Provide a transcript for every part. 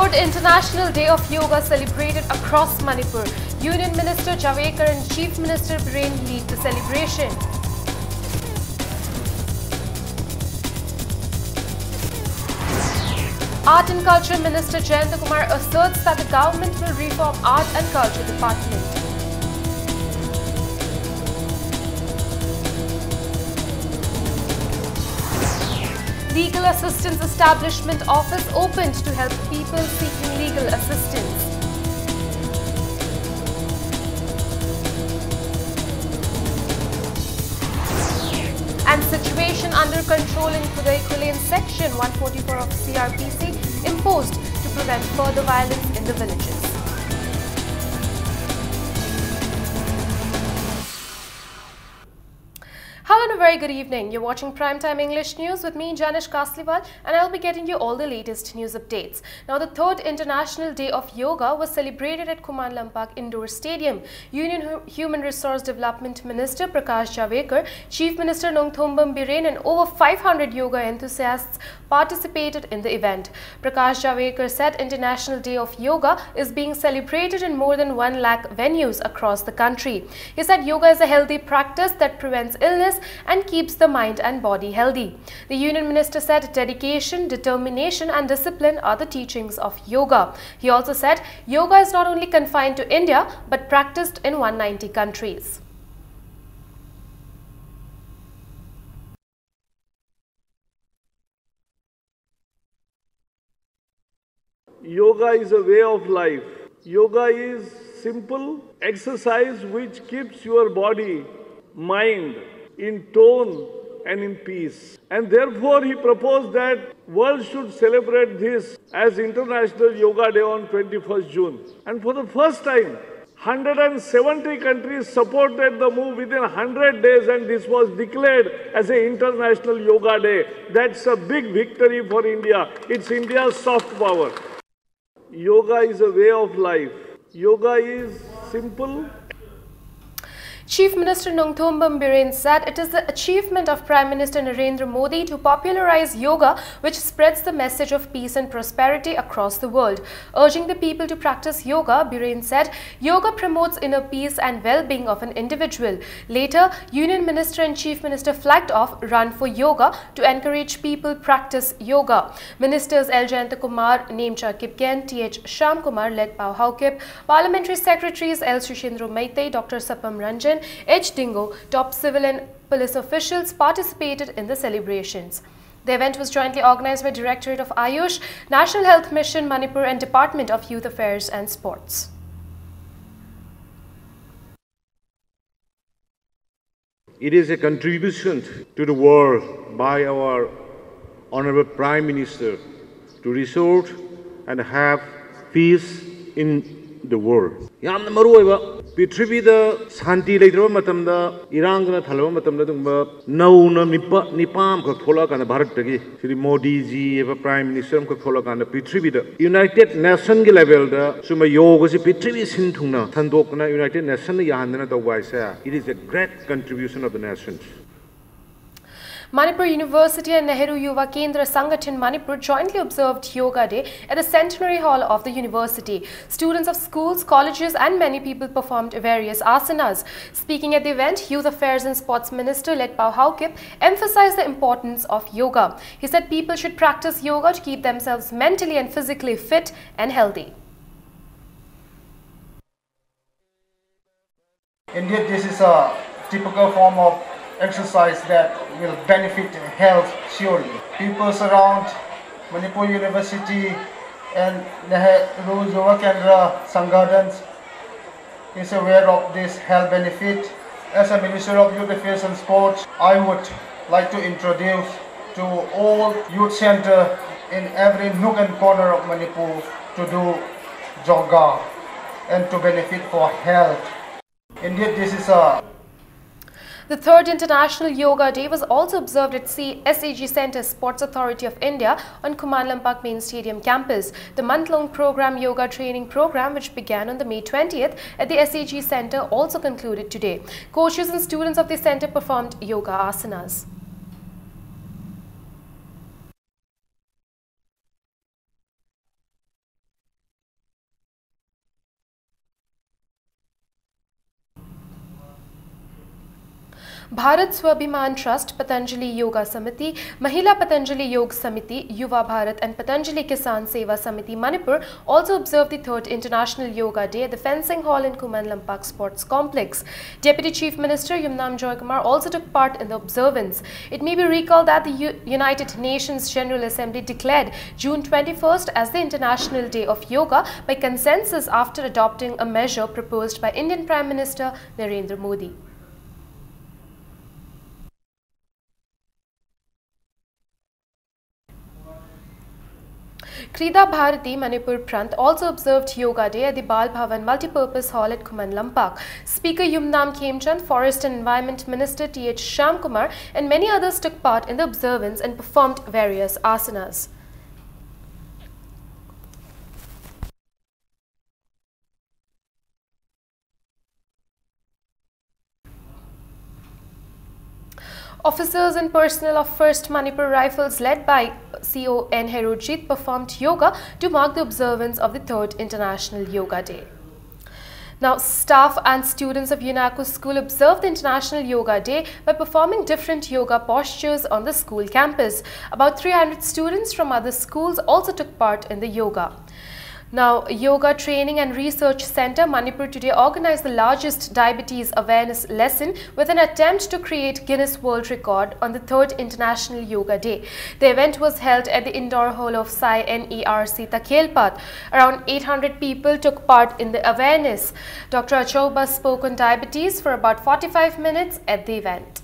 third International Day of Yoga celebrated across Manipur. Union Minister Javekar and Chief Minister Biren lead the celebration. Art and Culture Minister Jayanta Kumar asserts that the government will reform Art and Culture Department. Legal Assistance Establishment Office opened to help people seeking legal assistance. And situation under control in Kudaikulane Section 144 of CRPC imposed to prevent further violence in the villages. Hello and a very good evening. You're watching Primetime English News with me, Janish Kasliwal, and I'll be getting you all the latest news updates. Now, the third International Day of Yoga was celebrated at Kuman Lampak Indoor Stadium. Union Human Resource Development Minister Prakash Javekar, Chief Minister Nongthombam Biren, and over 500 yoga enthusiasts participated in the event. Prakash Javekar said International Day of Yoga is being celebrated in more than 1 lakh venues across the country. He said yoga is a healthy practice that prevents illness and keeps the mind and body healthy. The Union Minister said dedication, determination and discipline are the teachings of yoga. He also said yoga is not only confined to India but practiced in 190 countries. Yoga is a way of life. Yoga is simple exercise which keeps your body, mind in tone and in peace. And therefore he proposed that world should celebrate this as International Yoga Day on 21st June. And for the first time, 170 countries supported the move within 100 days, and this was declared as an International Yoga Day. That's a big victory for India. It's India's soft power. Yoga is a way of life. Yoga is simple. Chief Minister Nongthombam Biren said it is the achievement of Prime Minister Narendra Modi to popularize yoga which spreads the message of peace and prosperity across the world. Urging the people to practice yoga, Biren said yoga promotes inner peace and well-being of an individual. Later, Union Minister and Chief Minister flagged off Run for Yoga to encourage people practice yoga. Ministers L. Jayanta Kumar, Nemcha Kipken, T.H. Shyam Kumar, Led Pao Haukip, Parliamentary Secretaries L. Srishendra Maitei, Dr. Sapam Ranjan, H. Dingo, top civil and police officials participated in the celebrations. The event was jointly organized by Directorate of Ayush, National Health Mission, Manipur and Department of Youth Affairs and Sports. It is a contribution to the world by our Honorable Prime Minister to resort and have peace in the world. Yamna maruoiba Prithivida Santi later matamda Irangana Thalava matamda dumba Nauna Nipam Kokola and Bharatagi Sri Modi ji eva Prime Minister Kokola and Prithivida United Nations level da Suma Yoga si Prithivi Sintuna Thandokana United Nations Yandana Tawaisa. It is a great contribution of the nations. Manipur University and Nehru Yuva Kendra Sangathan Manipur jointly observed Yoga Day at the Centenary Hall of the university. Students of schools, colleges and many people performed various asanas. Speaking at the event, Youth Affairs and Sports Minister Led Pao Haukip emphasized the importance of yoga. He said people should practice yoga to keep themselves mentally and physically fit and healthy. Indeed, this is a typical form of exercise that will benefit health surely. People around Manipur University and Nehru Yuva Kendra Sangathan is aware of this health benefit. As a Minister of Youth Affairs and Sports, I would like to introduce to all youth center in every nook and corner of Manipur to do yoga and to benefit for health. Indeed, this is The third International Yoga Day was also observed at SAG Center Sports Authority of India on Kuman Lampak Main Stadium campus. The month-long program Yoga Training Program, which began on the May 20th at the SAG Center, also concluded today. Coaches and students of the center performed yoga asanas. Bharat Swabhiman Trust, Patanjali Yoga Samiti, Mahila Patanjali Yoga Samiti, Yuva Bharat and Patanjali Kisan Seva Samiti Manipur also observed the 3rd International Yoga Day at the Fencing Hall in Kuman Lampak Sports Complex. Deputy Chief Minister Yumnam Joykumar also took part in the observance. It may be recalled that the United Nations General Assembly declared June 21st as the International Day of Yoga by consensus after adopting a measure proposed by Indian Prime Minister Narendra Modi. Krida Bharati Manipur Prant also observed Yoga Day at the Bal Bhavan Multipurpose Hall at Kuman Lampak. Speaker Yumnam Khemchand, Forest and Environment Minister T.H. Shamkumar and many others took part in the observance and performed various asanas. Officers and personnel of 1st Manipur Rifles led by CO N. Herojit performed yoga to mark the observance of the 3rd International Yoga Day. Now, staff and students of UNACO School observed the International Yoga Day by performing different yoga postures on the school campus. About 300 students from other schools also took part in the yoga. Now, Yoga Training and Research Center Manipur today organized the largest diabetes awareness lesson with an attempt to create Guinness World Record on the 3rd International Yoga Day. The event was held at the indoor hall of Sai NERC Takhelpat. Around 800 people took part in the awareness. Dr. Achauba spoke on diabetes for about 45 minutes at the event.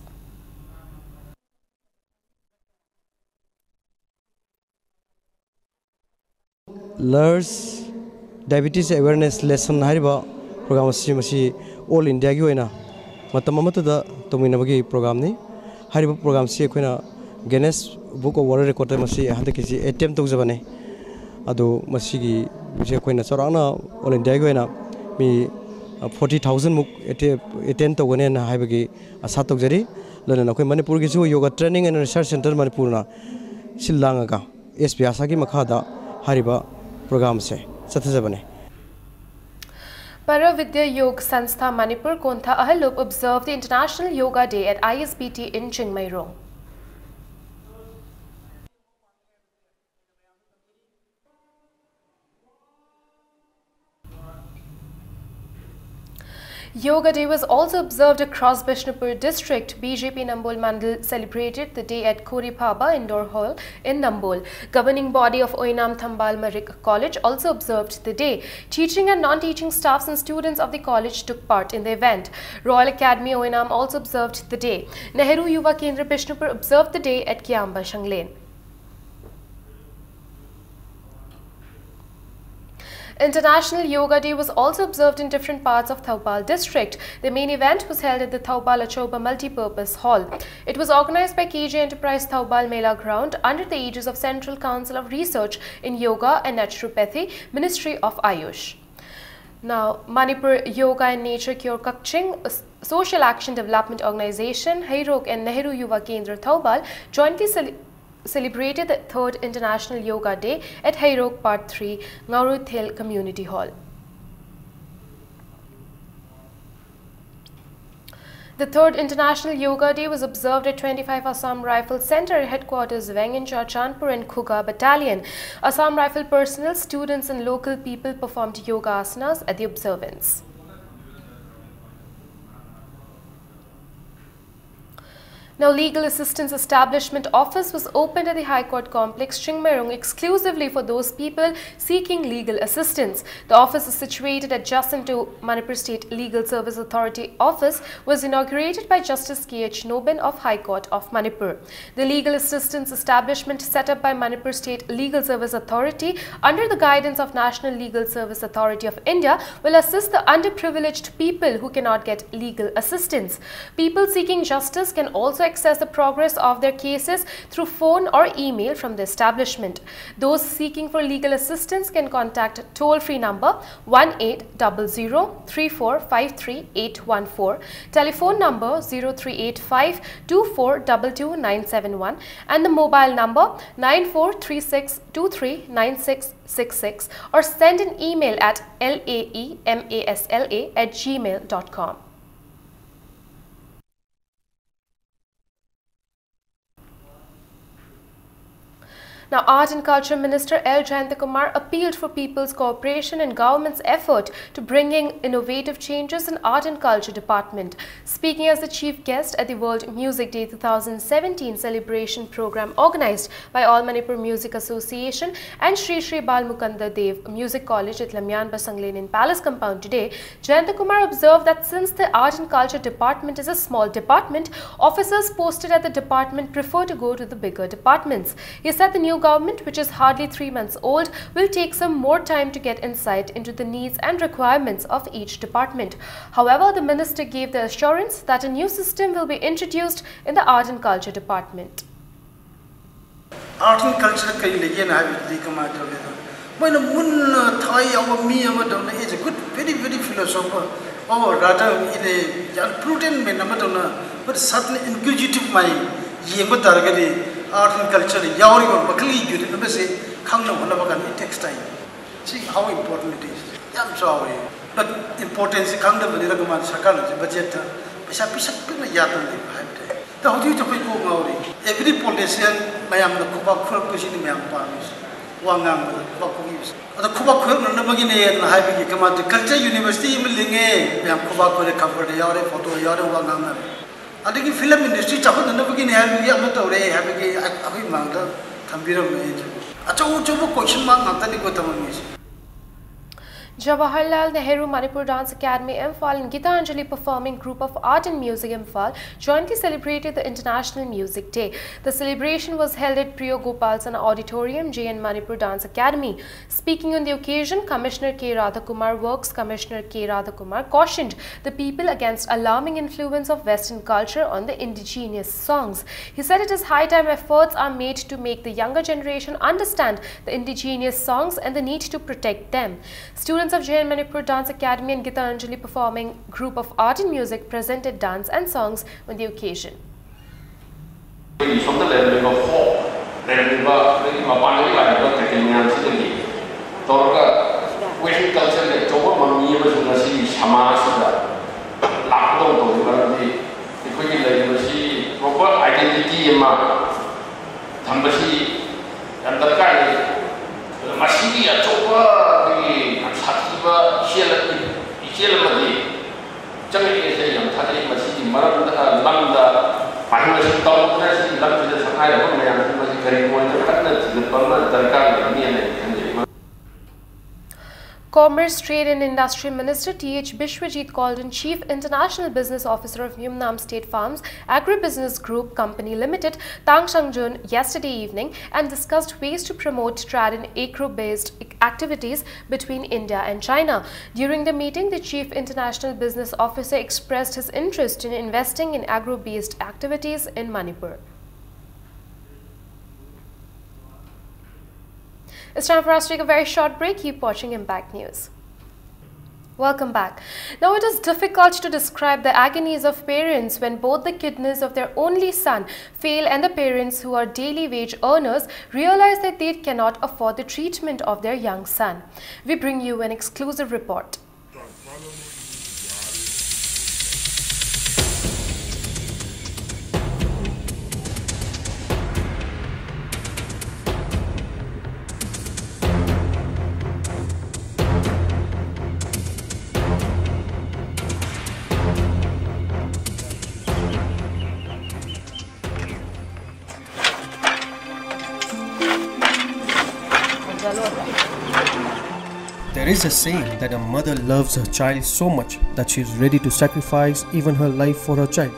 Lurs Diabetes Awareness Lesson Hariba program all India Guina Matamamata the Tominabagi program ni Hariba program Sequina Guinness Book of World Record Masi Handaki attempt to Zavane Ado Masigi Jaquina Sorana all India Guina me 40,000 muk attempt to win and Habagi Asatogari Lana Manipur Gizu Yoga Training and Research Center Manipurna Silangaga SPSagi Makada Hariba program se Satajabane. Paravidya Yoga Sanstha Manipur Kontha Ahalup observed the International Yoga Day at ISBT in Chingmairong. Yoga Day was also observed across Bishnupur district. BJP Nambol Mandal celebrated the day at Kori Phaba Indoor Hall in Nambol. Governing body of Oinam Thambal Marik College also observed the day. Teaching and non-teaching staffs and students of the college took part in the event. Royal Academy Oinam also observed the day. Nehru Yuva Kendra Bishnupur observed the day at Kiamba Shanglen. International Yoga Day was also observed in different parts of Thoubal district. The main event was held at the Thoubal Achauba Multipurpose Hall. It was organized by KJ Enterprise Thoubal Mela Ground under the aegis of Central Council of Research in Yoga and Naturopathy, Ministry of Ayush. Now, Manipur Yoga and Nature Cure Kakching, Social Action Development Organization, Hairok and Nehru Yuva Kendra Thoubal jointly celebrated the 3rd International Yoga Day at Hairok Part 3, Ngaurut Hill Community Hall. The 3rd International Yoga Day was observed at 25 Assam Rifle Center headquarters Wengincha, Chanpur and Khuga Battalion. Assam Rifle personnel, students and local people performed yoga asanas at the observance. Now, Legal Assistance Establishment Office was opened at the High Court Complex, Chingmairong, exclusively for those people seeking legal assistance. The office is situated adjacent to Manipur State Legal Service Authority office, was inaugurated by Justice K.H. Nobin of High Court of Manipur. The legal assistance establishment set up by Manipur State Legal Service Authority under the guidance of National Legal Service Authority of India will assist the underprivileged people who cannot get legal assistance. People seeking justice can also access the progress of their cases through phone or email from the establishment. Those seeking for legal assistance can contact toll-free number 1800-3453-814, telephone number 0385 2422 and the mobile number 9436239666 or send an email at laemasla@gmail.com. Now, Art and Culture Minister L. Jayantakumar appealed for people's cooperation and government's effort to bringing innovative changes in Art and Culture Department. Speaking as the chief guest at the World Music Day 2017 celebration program organized by All Manipur Music Association and Sri Sri Balmukanda Dev Music College at Lamyan Basang Lane in Palace Compound today, Jayantakumar observed that since the Art and Culture Department is a small department, officers posted at the department prefer to go to the bigger departments. He said the new government, which is hardly 3 months old, will take some more time to get insight into the needs and requirements of each department. However, the minister gave the assurance that a new system will be introduced in the Art and Culture Department. Art and culture kay legyan habit di kamato ledo. When a moon Thai our me is a good, very philosopher. Or rather, in a prudent man, but certainly inquisitive mind. Yema targadi art and culture. Yauri or Bakali, you didn't say, come no one of it takes time. See how important it is. I'm sorry, but importance come to the Ragaman psychology, budget. How do you take Maori? Every politician, I am the Kuba Kurkushi in Mampamis. One number of Bakuis. The Kuba Kurman, Nabagine, and having come out the Culture University, Milinge, Kuba covered the Yare photo, Yare Wangam. I think film industry, Chapan, and Nabagin having Yamatore, having a manga, Tambira Major. A Chobo question mark, Antanico. Jawaharlal Nehru Manipur Dance Academy Imphal and Gitanjali Performing Group of Art and Music Imphal jointly celebrated the International Music Day. The celebration was held at Priyo Gopalsana Auditorium, JN Manipur Dance Academy. Speaking on the occasion, Commissioner K. Radhakumar Works Commissioner K. Radhakumar cautioned the people against alarming influence of Western culture on the indigenous songs. He said it is high time efforts are made to make the younger generation understand the indigenous songs and the need to protect them. Students of JN Manipur Dance Academy and Gitanjali Performing Group of Art and Music presented dance and songs on the occasion. Commerce, Trade and Industry Minister T.H. Bishwajit called in Chief International Business Officer of Yumnam State Farms Agribusiness Group Company Limited, Tang Shangjun, yesterday evening and discussed ways to promote trade and agro-based activities between India and China. During the meeting, the Chief International Business Officer expressed his interest in investing in agro-based activities in Manipur. It's time for us to take a very short break. Keep watching Impact News. Welcome back. Now, it is difficult to describe the agonies of parents when both the kidneys of their only son fail and the parents who are daily wage earners realize that they cannot afford the treatment of their young son. We bring you an exclusive report. There is a saying that a mother loves her child so much that she is ready to sacrifice even her life for her child.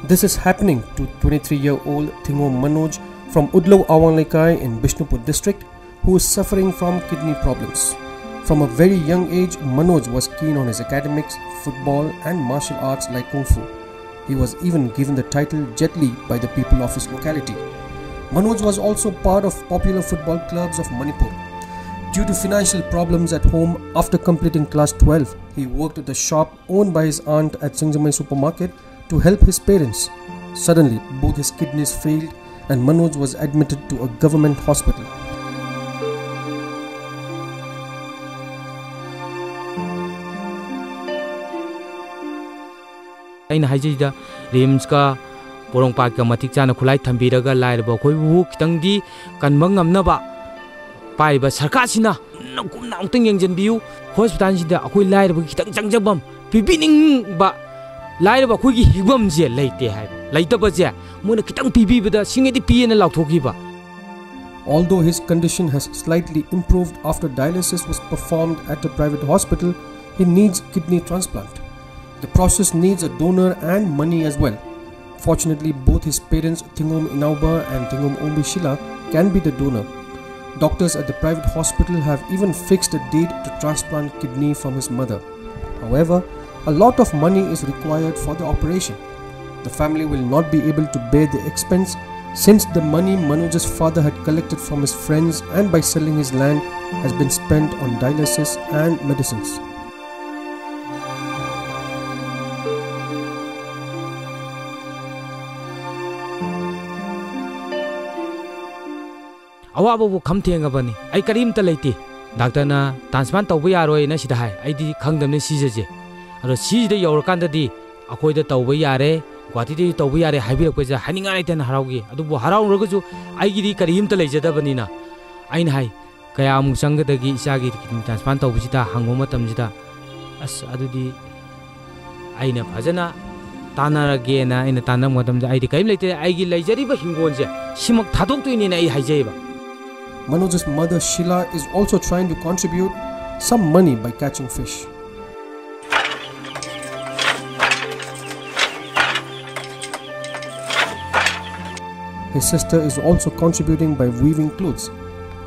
This is happening to 23-year-old Thingo Manoj from Udlaw Awanlekai in Bishnupur district, who is suffering from kidney problems. From a very young age, Manoj was keen on his academics, football and martial arts like Kung Fu. He was even given the title Jet Li by the people of his locality. Manoj was also part of popular football clubs of Manipur. Due to financial problems at home, after completing class 12, he worked at the shop owned by his aunt at Singjamai supermarket to help his parents. Suddenly, both his kidneys failed and Manoj was admitted to a government hospital. I haijida RIMS ka Porongpat ka matik chana khulai thambiraga lairaba khoi bu kitangdi kanba ngamnaba paiba sarkar sina nakum naungteng yengjenbiu hospital sida akhoi lairaba kitang changjabam pibining ba lairaba khoi gi hibam je leite hai leitaba je mona kitang pibibada singedi piena lauthokiba. Although his condition has slightly improved after dialysis was performed at a private hospital, he needs kidney transplant. The process needs a donor and money as well. Fortunately, both his parents, Thingom Inauba and Thingom Ombishila, can be the donor. Doctors at the private hospital have even fixed a date to transplant kidney from his mother. However, a lot of money is required for the operation. The family will not be able to bear the expense since the money Manoj's father had collected from his friends and by selling his land has been spent on dialysis and medicines. Awabu kamthengabani ai karimta leite doctor na transplant tawba yaroi na sida hai ai di khangdamne sijeje aro sijida yorkanda di akoi da tawba yare gwati di tawba yare haibirapwe ja haninga laiten haraugi adubu harauragaju ai gi karimta leijadabani na ain hai kaya mu sangadagi isagi kidney transplant tawbisida hango matamjida as adudi aina phajana tanarage na ina tanam matamja ai di kaim leite ai gi leijariba hingonje simak thadoktoini na ai haijaiba. Manoj's mother Sheila is also trying to contribute some money by catching fish. His sister is also contributing by weaving clothes.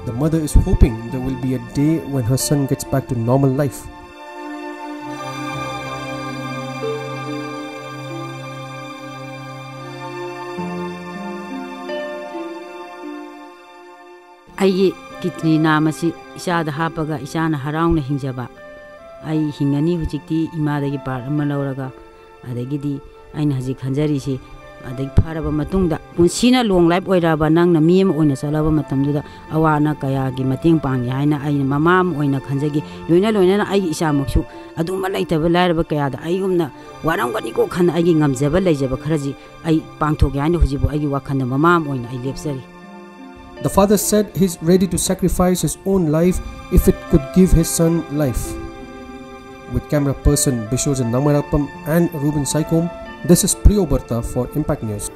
The mother is hoping there will be a day when her son gets back to normal life. Ai kidney namasi isada hapaga isana haraungna hingjaba ai hingani hujikti imadagi par ama lauraga adagidi aina hajik khanjari si adag pharaba matungda punsina long life oiraba nangna miem oina salaba matamduda awana kaya gi mating pangi haina aina mamam oina khanjagi loina ai isa muksu aduma laitaba lairaba kaya da aigumna warangani ko khan ai ngamjaba leijaba kharaji ai pangthoge haina hujibu ai wakhanda mamam oina ai lepsari. The father said he's ready to sacrifice his own life if it could give his son life. With camera person Bishojan Namarapam and Ruben Saikom, this is Priyo Barta for Impact News.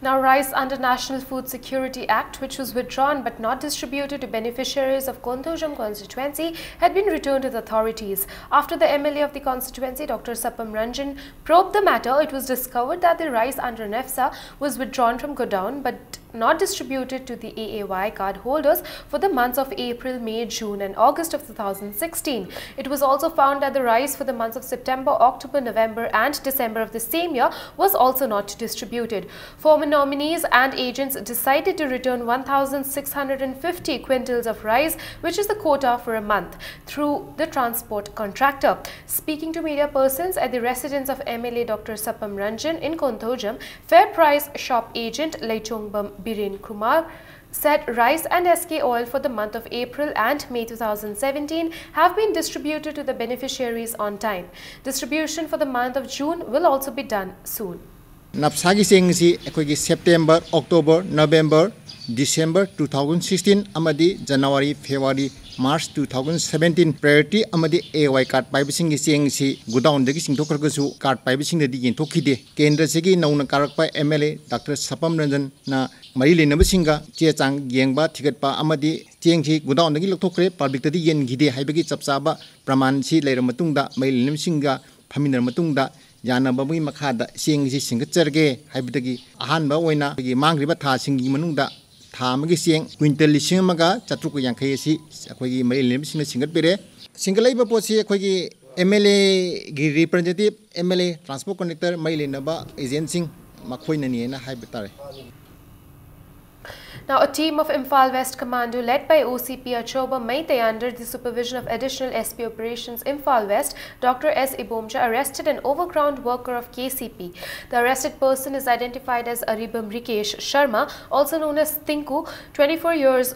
Now, rice under National Food Security Act, which was withdrawn but not distributed to beneficiaries of Kontojam constituency, had been returned to the authorities. After the MLA of the constituency, Dr. Sapam Ranjan, probed the matter, it was discovered that the rice under NEFSA was withdrawn from godown but not distributed to the AAY card holders for the months of April, May, June and August of 2016. It was also found that the rice for the months of September, October, November and December of the same year was also not distributed. Former nominees and agents decided to return 1,650 quintals of rice, which is the quota for a month, through the transport contractor. Speaking to media persons at the residence of MLA Dr. Sapam Ranjan in Kontojam, Fair Price Shop agent Leichongbam Biren Kumar said rice and SK oil for the month of April and May 2017 have been distributed to the beneficiaries on time. Distribution for the month of June will also be done soon. Napsagi singsi ekoi September, October, November, December 2016 amadi January, February, March 2017 priority amadi AY card paibising singsi godown dagi singthokargasu card paibising dadi yenthokide kendra segi nauna karakpa MLA Dr. Sapam Ranjan na mari lenabasinga chechang yengba thigatpa amadi chengsi godown dagi lokthokre public dadi yengide haibagi chapchaba praman si leira matungda mai lenabasinga phaminar matungda yana babui makhada singsi singatcherge haibadagi ahanba oina gi mangriba tha singi manungda Tamagi sing quintal lishamaga Chatruku Yankasi, Aquagi Mail Singat Pere, Single Labor Posi, Aquagi MLA representative, MLA transport connector, Mailinaba, agency, Makoinani and Hybitare. Now, a team of Imphal West Commando led by OCP Achoba Maite under the supervision of Additional SP Operations Imphal West, Dr. S. Ibomja arrested an overground worker of KCP. The arrested person is identified as Aribam Rikesh Sharma, also known as Tinku, 24 years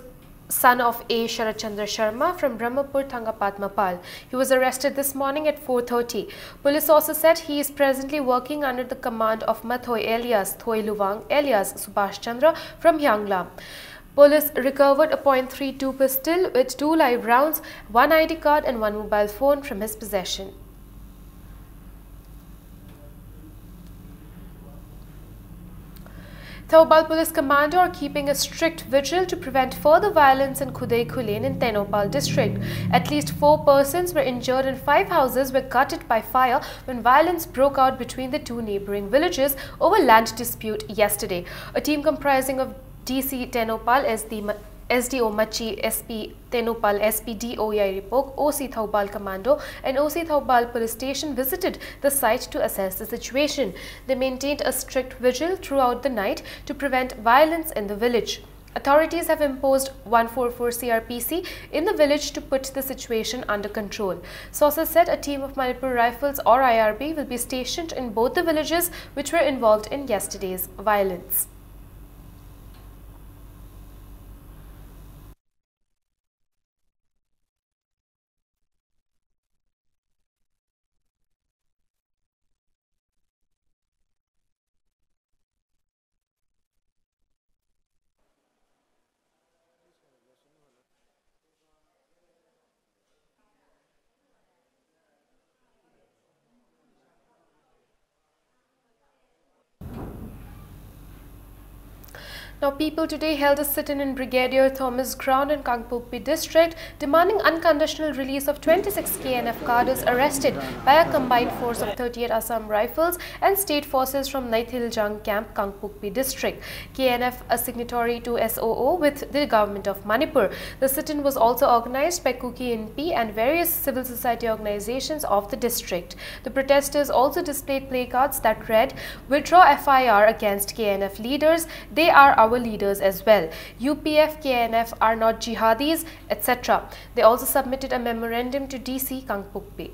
son of A. Sharachandra Sharma from Brahmapur, Thangapatmapal. He was arrested this morning at 4:30. Police also said he is presently working under the command of Mathoy alias Thoy Luwang alias Subhash Chandra from Hyangla. Police recovered a .32 pistol with 2 live rounds, 1 ID card and 1 mobile phone from his possession. Thoubal Police Commando are keeping a strict vigil to prevent further violence in Khudai Khulen in Tenopal district. At least 4 persons were injured and 5 houses were gutted by fire when violence broke out between the 2 neighboring villages over land dispute yesterday. A team comprising of DC Tenopal SDO Machi, SP Tenopal, SP DO Yairipok, OC Thoubal Commando and OC Thoubal Police Station visited the site to assess the situation. They maintained a strict vigil throughout the night to prevent violence in the village. Authorities have imposed 144 CRPC in the village to put the situation under control. Sources said a team of Manipur Rifles or IRB will be stationed in both the villages which were involved in yesterday's violence. Now, people today held a sit-in in Brigadier Thomas Ground in Kangpokpi district, demanding unconditional release of 26 KNF cadres arrested by a combined force of 38 Assam Rifles and state forces from Naithiljang camp, Kangpokpi district. KNF, a signatory to SOO with the government of Manipur. The sit-in was also organized by Kuki NP and various civil society organizations of the district. The protesters also displayed placards that read, "Withdraw FIR against KNF leaders. They are our leaders as well. UPF, KNF are not jihadis, etc." They also submitted a memorandum to DC Kangpokpi.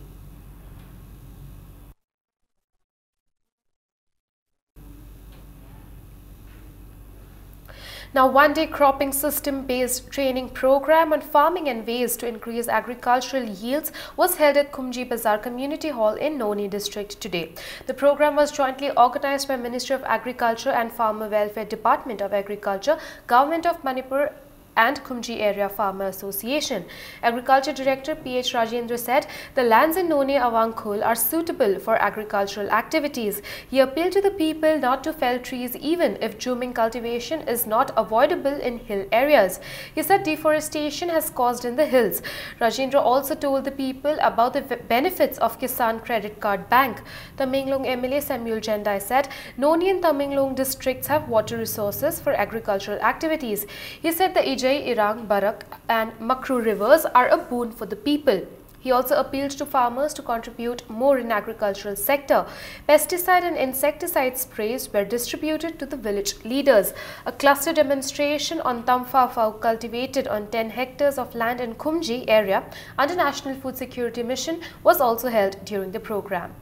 Now, one-day cropping system-based training program on farming and ways to increase agricultural yields was held at Kumji Bazar Community Hall in Noni district today. The program was jointly organized by Ministry of Agriculture and Farmer Welfare Department of Agriculture, Government of Manipur and Kumji Area Farmer Association. Agriculture Director P.H. Rajendra said the lands in Noni Awangkhul are suitable for agricultural activities. He appealed to the people not to fell trees even if jooming cultivation is not avoidable in hill areas. He said deforestation has caused in the hills. Rajendra also told the people about the benefits of Kisan Credit Card Bank. Tamenglong MLA Samuel Jendai said Noni and Tamenglong districts have water resources for agricultural activities. He said the Irang, Barak and Makru rivers are a boon for the people. He also appealed to farmers to contribute more in agricultural sector. Pesticide and insecticide sprays were distributed to the village leaders. A cluster demonstration on Tamfafau cultivated on 10 hectares of land in Kumji area under National Food Security Mission was also held during the program.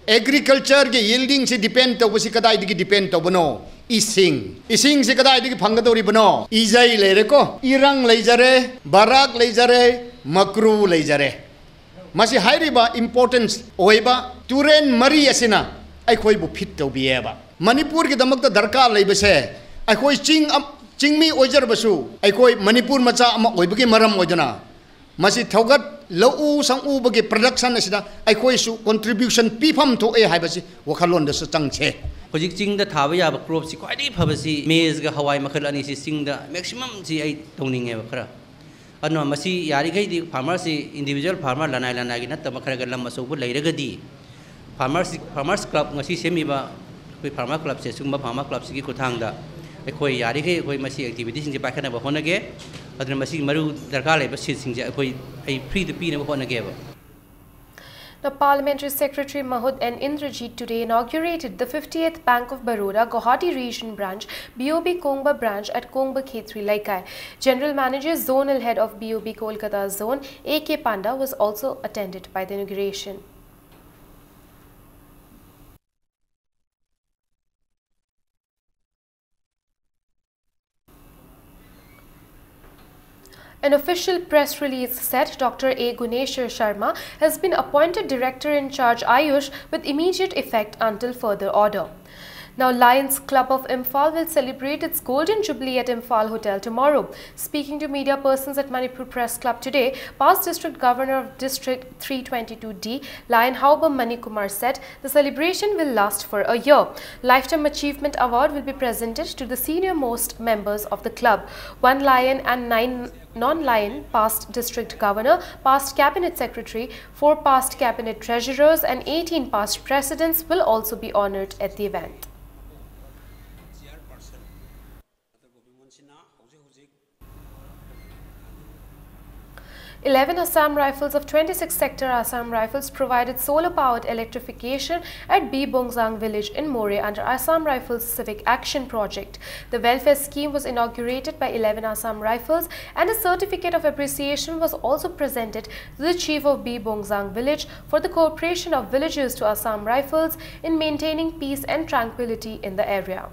Agriculture के yielding से depend तो उसी कदाई दिकी depend तो बनो ising से कदाई दिकी फंगदोरी बनो इजाई ले रहे को इरंग ले जरे बाराक ले जरे मकरू ले जरे मसी हाईरी बा importance ओइबा तुरेन मरी ऐसिना आई कोई बु फिट तो भी है बा मणिपुर के दमक तो दरकार ले बसे आई कोई चिंगमी ओइजर बसु आई कोई मणिपुर मचा अम ओइबके मरम ओजना मसी थौगत lau sang bagi production asida ai khoi su contribution pifam to e haibasi wakhalon da su changche hojik ching da thaba ya ba crop si khwai dei phabasi maize ga hawai makhal ani si sing da maximum si ai tongning e khara ano masi yari gai di farmer si individual farmer lanai gi natta makhara ga lam maso bu leiraga di farmers club ngasi semi ba koi farmer club se sungba farmer club si ki kuthang da khoi yari gai khoi masi activity sing je pa khana ba honage aduna masi maru darkar le ba sit sing je khoi ai free the pina ba honage ba. The Parliamentary Secretary Mahud N. Indrajit today inaugurated the 50th Bank of Baroda Guwahati Region Branch, BOB Kongba Branch at Kongba Khetri Laikai. General Manager Zonal Head of BOB Kolkata Zone, A.K. Panda, was also attended by the inauguration. An official press release said Dr. A. Guneshwar Sharma has been appointed Director in Charge Ayush with immediate effect until further order. Now, Lions Club of Imphal will celebrate its Golden Jubilee at Imphal Hotel tomorrow. Speaking to media persons at Manipur Press Club today, past District Governor of District 322D, Lion Haubam Manikumar said the celebration will last for a year. Lifetime Achievement Award will be presented to the senior most members of the club. 1 Lion and 9 non-Lion past District Governor, past Cabinet Secretary, 4 past Cabinet Treasurers and 18 past Presidents will also be honoured at the event. 11 Assam Rifles of 26 Sector Assam Rifles provided solar-powered electrification at B. Bongzang village in More under Assam Rifles Civic Action Project. The welfare scheme was inaugurated by 11 Assam Rifles and a certificate of appreciation was also presented to the chief of B. Bongzang village for the cooperation of villagers to Assam Rifles in maintaining peace and tranquility in the area.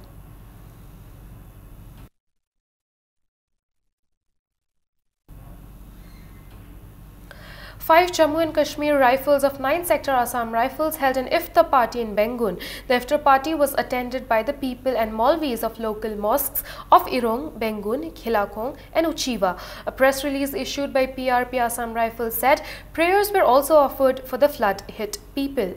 5 Jammu and Kashmir Rifles of 9 Sector Assam Rifles held an iftar party in Bengun. The iftar party was attended by the people and Maulvis of local mosques of Irong, Bengun, Khilakong and Uchiva. A press release issued by PRP Assam Rifles said prayers were also offered for the flood-hit people.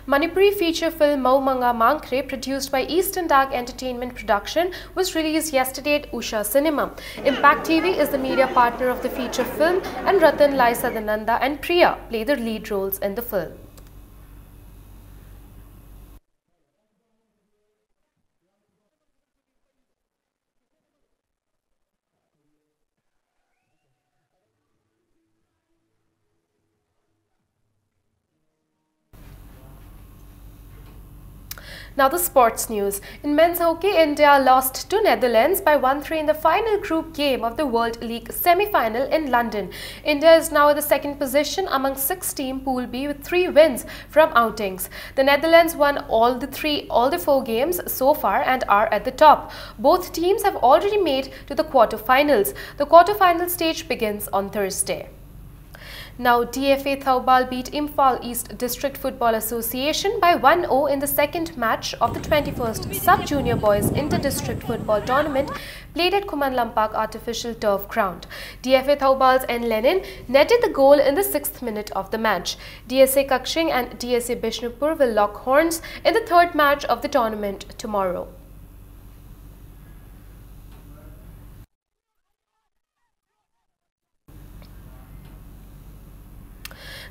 Manipuri feature film Mau Manga Mankre, produced by Eastern Dark Entertainment Production, was released yesterday at Usha Cinema. Impact TV is the media partner of the feature film and Ratan Lai Sadananda and Priya play the lead roles in the film. Now the sports news. In men's hockey, India lost to Netherlands by 1-3 in the final group game of the World League semi-final in London. India is now at the second position among 6-team Pool B with 3 wins from outings. The Netherlands won all the 4 games so far and are at the top. Both teams have already made to the quarter-finals. The quarter-final stage begins on Thursday. Now, DFA Thoubal beat Imphal East District Football Association by 1-0 in the second match of the 21st Sub-Junior Boys Inter-District Football Tournament played at Kuman Lampak Artificial Turf Ground. DFA Thoubal's N. Lenin netted the goal in the 6th minute of the match. DSA Kakshing and DSA Bishnupur will lock horns in the third match of the tournament tomorrow.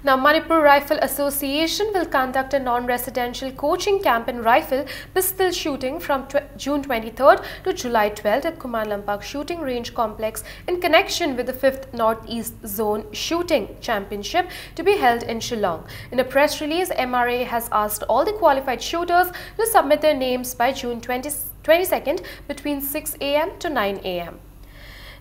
Now, Manipur Rifle Association will conduct a non-residential coaching camp in rifle pistol shooting from June 23rd to July 12th at Kuman Lampak Shooting Range Complex in connection with the 5th Northeast Zone Shooting Championship to be held in Shillong. In a press release, MRA has asked all the qualified shooters to submit their names by June 22nd between 6 a.m. to 9 a.m.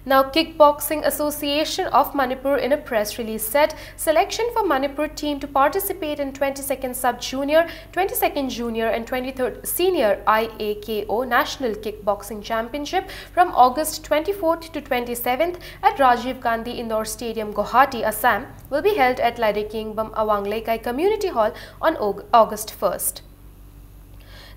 Now, Kickboxing Association of Manipur in a press release said selection for Manipur team to participate in 22nd Sub-Junior, 22nd Junior and 23rd Senior IAKO National Kickboxing Championship from August 24th to 27th at Rajiv Gandhi Indoor Stadium, Guwahati, Assam will be held at Lairekingbam Awangleikai Community Hall on August 1st.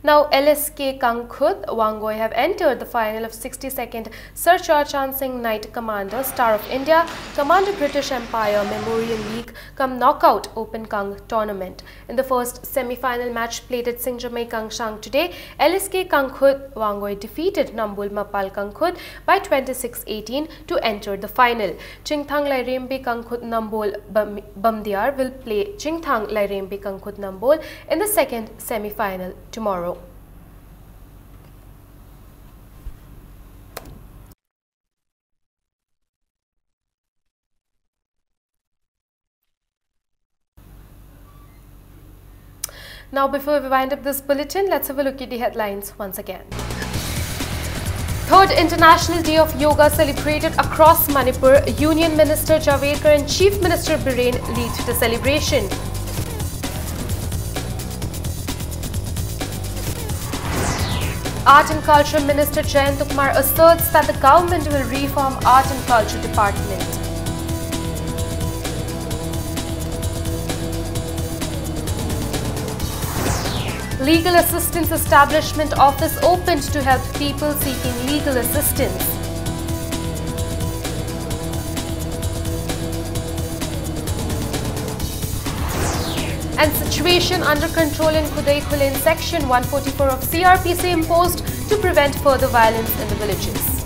Now, LSK Kangkhut Wangoi have entered the final of 62nd Sir Charchan Singh Knight Commander Star of India Commander British Empire Memorial League cum Knockout Open Kang tournament. In the first semi-final match played at Singjamai Kangshang today, LSK Kangkhut Wangoi defeated Nambul Mapal Kangkhut by 26-18 to enter the final. Chingthang Lairembe Kangkhut Nambol Bamdiar will play Chingthang Lairembe Kangkhut Nambol in the second semi-final tomorrow. Now, before we wind up this bulletin, let's have a look at the headlines once again. Third International Day of Yoga celebrated across Manipur. Union Minister Javadekar and Chief Minister Biren lead the celebration. Art and Culture Minister Jayant Kumar asserts that the government will reform Art and Culture Department. Legal Assistance Establishment Office opened to help people seeking legal assistance. And situation under control in Khudai-Khulin Section 144 of CRPC imposed to prevent further violence in the villages.